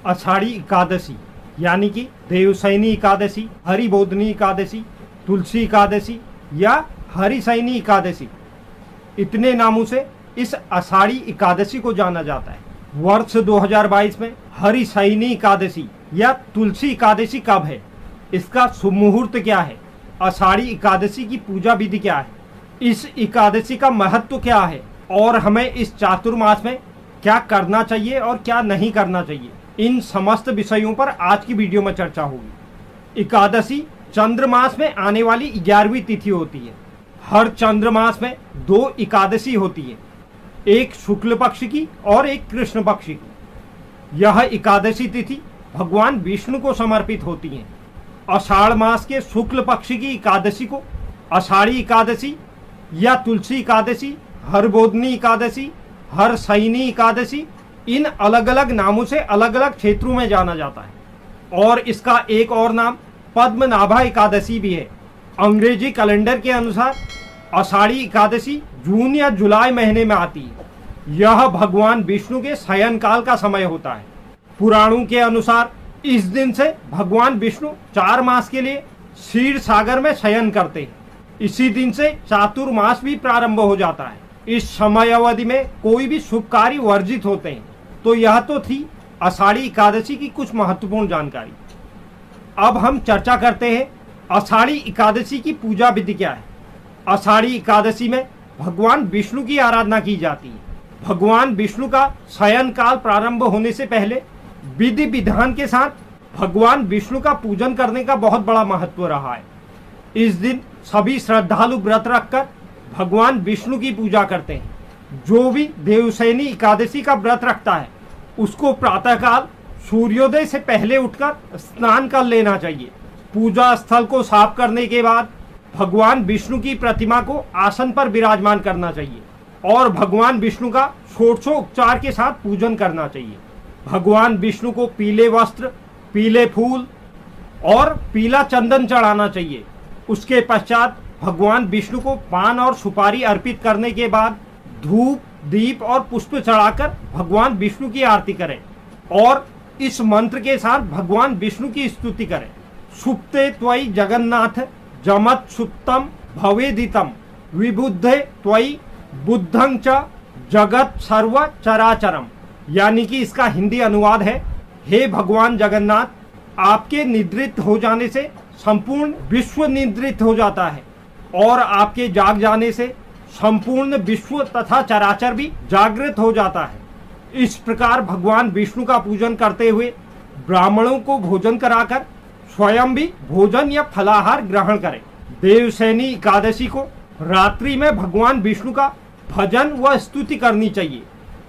आषाढ़ी एकादशी यानी कि देवशयनी एकादशी, हरिबोधिनी एकादशी, तुलसी एकादशी या हरिशयनी एकादशी, इतने नामों से इस आषाढ़ी एकादशी को जाना जाता है। वर्ष 2022 में हरिशयनी एकादशी या तुलसी एकादशी कब है, इसका शुभ मुहूर्त क्या है, आषाढ़ी एकादशी की पूजा विधि क्या है, इस एकादशी का महत्व क्या है और हमें इस चातुर्मास में क्या करना चाहिए और क्या नहीं करना चाहिए, इन समस्त विषयों पर आज की वीडियो में चर्चा होगी। एकादशी चंद्रमास में आने वाली 11वीं तिथि होती है। हर चंद्रमास में 2 एकादशी होती है, एक शुक्ल पक्ष की और एक कृष्ण पक्ष की। यह एकादशी तिथि भगवान विष्णु को समर्पित होती है। आषाढ़ मास के शुक्ल पक्ष की एकादशी को आषाढ़ी एकादशी या तुलसी एकादशी, हरबोधिनी एकादशी, हरशयनी एकादशी, इन अलग अलग नामों से अलग अलग क्षेत्रों में जाना जाता है। और इसका एक और नाम पद्मनाभा एकादशी भी है। अंग्रेजी कैलेंडर के अनुसार आषाढ़ी एकादशी जून या जुलाई महीने में आती है। यह भगवान विष्णु के शयन काल का समय होता है। पुराणों के अनुसार इस दिन से भगवान विष्णु 4 मास के लिए क्षीर सागर में शयन करते हैं। इसी दिन से चातुर्मास भी प्रारंभ हो जाता है। इस समय अवधि में कोई भी शुभ कार्य वर्जित होते हैं। तो यह तो थी आषाढ़ी एकादशी की कुछ महत्वपूर्ण जानकारी। अब हम चर्चा करते हैं आषाढ़ी एकादशी की पूजा विधि क्या है। आषाढ़ी एकादशी में भगवान विष्णु की आराधना की जाती है। भगवान विष्णु का शयन काल प्रारंभ होने से पहले विधि विधान के साथ भगवान विष्णु का पूजन करने का बहुत बड़ा महत्व रहा है। इस दिन सभी श्रद्धालु व्रत रखकर भगवान विष्णु की पूजा करते हैं। जो भी देवशयनी एकादशी का व्रत रखता है उसको प्रातःकाल सूर्योदय से पहले उठकर स्नान कर लेना चाहिए। पूजा स्थल को साफ करने के बाद भगवान विष्णु की प्रतिमा को आसन पर विराजमान करना चाहिए और भगवान विष्णु का षोडशोपचार के साथ पूजन करना चाहिए। भगवान विष्णु को पीले वस्त्र, पीले फूल और पीला चंदन चढ़ाना चाहिए। उसके पश्चात भगवान विष्णु को पान और सुपारी अर्पित करने के बाद धूप, दीप और पुष्प चढ़ाकर भगवान विष्णु की आरती करें और इस मंत्र के साथ भगवान विष्णु की स्तुति करें। सुप्ते त्वयि जगन्नाथ जमत सुप्तम भवेदितम विबुद्धे त्वयि बुद्धं च जगत सर्व चराचरम, यानी कि इसका हिंदी अनुवाद है, हे भगवान जगन्नाथ, आपके निद्रित हो जाने से संपूर्ण विश्व निद्रित हो जाता है और आपके जाग जाने से संपूर्ण विश्व तथा चराचर भी जागृत हो जाता है। इस प्रकार भगवान विष्णु का पूजन करते हुए ब्राह्मणों को भोजन कराकर स्वयं भी भोजन या फलाहार ग्रहण करें। देवशयनी एकादशी को रात्रि में भगवान विष्णु का भजन व स्तुति करनी चाहिए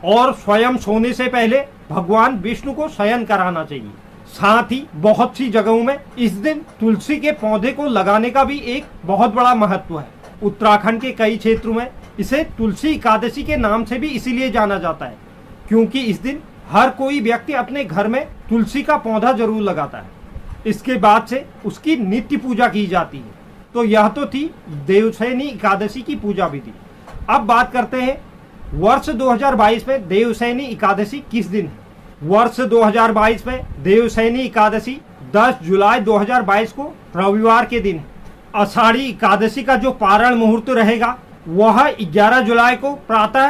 और स्वयं सोने से पहले भगवान विष्णु को शयन कराना चाहिए। साथ ही बहुत सी जगहों में इस दिन तुलसी के पौधे को लगाने का भी एक बहुत बड़ा महत्व है। उत्तराखंड के कई क्षेत्रों में इसे तुलसी एकादशी के नाम से भी इसीलिए जाना जाता है क्योंकि इस दिन हर कोई व्यक्ति अपने घर में तुलसी का पौधा जरूर लगाता है। इसके बाद से उसकी नित्य पूजा की जाती है। तो यह तो थी देवशयनी एकादशी की पूजा विधि। अब बात करते हैं वर्ष 2022 में देवशयनी एकादशी किस दिन है। वर्ष 2022 में देवशयनी एकादशी 10 जुलाई 2022 को रविवार के दिन है। आषाढ़ी एकादशी का जो पारण मुहूर्त रहेगा वह 11 जुलाई को प्रातः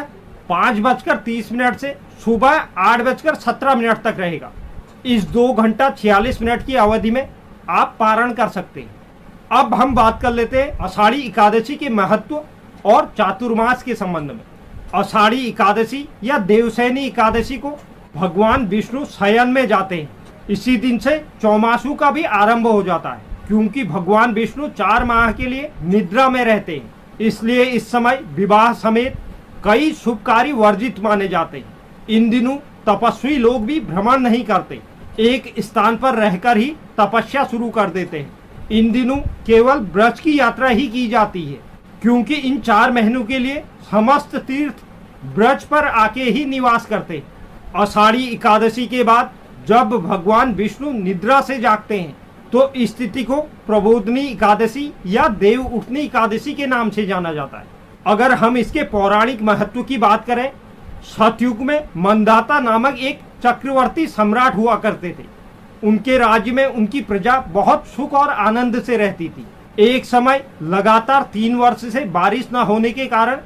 5:30 से सुबह 8:17 तक रहेगा। इस 2 घंटा 46 मिनट की अवधि में आप पारण कर सकते हैं। अब हम बात कर लेते हैं आषाढ़ी एकादशी के महत्व और चातुर्मास के संबंध में। आषाढ़ी एकादशी या देवशयनी एकादशी को भगवान विष्णु शयन में जाते हैं। इसी दिन से चौमासों का भी आरंभ हो जाता है क्योंकि भगवान विष्णु 4 माह के लिए निद्रा में रहते हैं। इसलिए इस समय विवाह समेत कई शुभ कार्य वर्जित माने जाते हैं। इन दिनों तपस्वी लोग भी भ्रमण नहीं करते, एक स्थान पर रहकर ही तपस्या शुरू कर देते हैं। इन दिनों केवल ब्रज की यात्रा ही की जाती है क्योंकि इन 4 महीनों के लिए समस्त तीर्थ ब्रज पर आके ही निवास करते हैं। आषाढ़ी एकादशी के बाद जब भगवान विष्णु निद्रा से जागते हैं तो इस तिथि को प्रबोधिनी एकादशी या देव उठनी एकादशी के नाम से जाना जाता है। अगर हम इसके पौराणिक महत्व की बात करें, सतयुग में मंदाता नामक एक चक्रवर्ती सम्राट हुआ करते थे। उनके राज्य में उनकी प्रजा बहुत सुख और आनंद से रहती थी। एक समय लगातार 3 वर्ष से बारिश न होने के कारण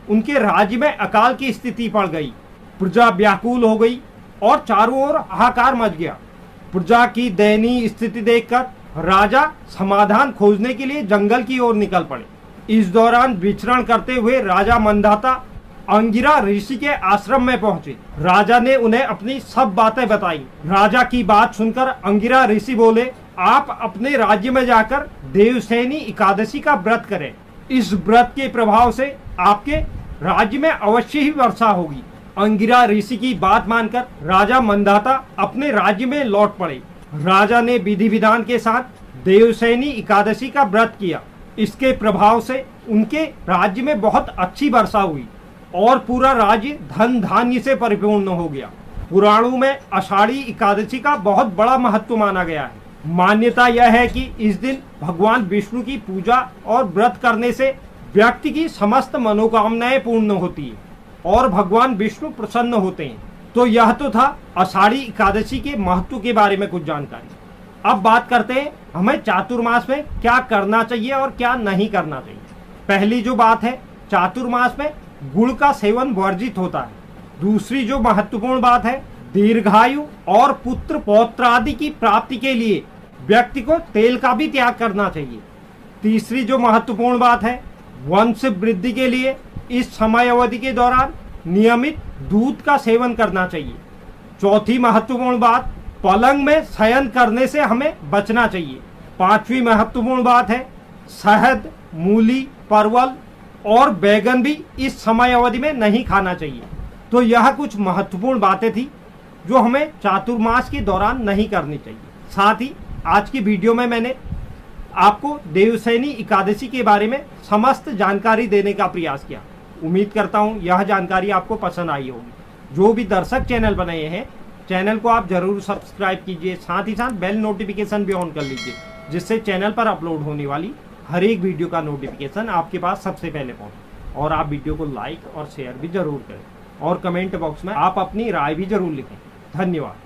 उनके राज्य में अकाल की स्थिति पड़ गई। प्रजा व्याकुल हो गई और चारों ओर हाहाकार मच गया। प्रजा की दयनीय स्थिति देखकर राजा समाधान खोजने के लिए जंगल की ओर निकल पड़े। इस दौरान विचरण करते हुए राजा मंदाता अंगिरा ऋषि के आश्रम में पहुंचे। राजा ने उन्हें अपनी सब बातें बताई। राजा की बात सुनकर अंगिरा ऋषि बोले, आप अपने राज्य में जाकर देवसैनी एकादशी का व्रत करें। इस व्रत के प्रभाव से आपके राज्य में अवश्य ही वर्षा होगी। अंगिरा ऋषि की बात मानकर राजा मंदाता अपने राज्य में लौट पड़े। राजा ने विधि विधान के साथ देवसैनी एकादशी का व्रत किया। इसके प्रभाव से उनके राज्य में बहुत अच्छी वर्षा हुई और पूरा राज्य धन धान्य से परिपूर्ण हो गया। पुराणों में आषाढ़ी एकादशी का बहुत बड़ा महत्व माना गया है। मान्यता यह है कि इस दिन भगवान विष्णु की पूजा और व्रत करने से व्यक्ति की समस्त मनोकामनाएं पूर्ण होती है और भगवान विष्णु प्रसन्न होते हैं। तो यह तो था आषाढ़ी एकादशी के महत्व के बारे में कुछ जानकारी। अब बात करते हैं हमें चातुर्मास में क्या करना चाहिए और क्या नहीं करना चाहिए। पहली जो बात है, चातुर्मास में गुड़ का सेवन वर्जित होता है। दूसरी जो महत्वपूर्ण बात है, दीर्घायु और पुत्र पौत्र आदि की प्राप्ति के लिए व्यक्ति को तेल का भी त्याग करना चाहिए। तीसरी जो महत्वपूर्ण बात है, वंश वृद्धि के लिए इस समय अवधि के दौरान नियमित दूध का सेवन करना चाहिए। चौथी महत्वपूर्ण बात, पलंग में शयन करने से हमें बचना चाहिए। पांचवी महत्वपूर्ण बात है, शहद, मूली, परवल और बैगन भी इस समय अवधि में नहीं खाना चाहिए। तो यह कुछ महत्वपूर्ण बातें थी जो हमें चातुर्मास के दौरान नहीं करनी चाहिए। साथ ही आज की वीडियो में मैंने आपको देवसैनी एकादशी के बारे में समस्त जानकारी देने का प्रयास किया। उम्मीद करता हूं यह जानकारी आपको पसंद आई होगी। जो भी दर्शक चैनल बनाए हैं, चैनल को आप जरूर सब्सक्राइब कीजिए। साथ ही साथ बेल नोटिफिकेशन भी ऑन कर लीजिए, जिससे चैनल पर अपलोड होने वाली हर एक वीडियो का नोटिफिकेशन आपके पास सबसे पहले पहुंचे। और आप वीडियो को लाइक और शेयर भी जरूर करें और कमेंट बॉक्स में आप अपनी राय भी जरूर लिखें। धन्यवाद।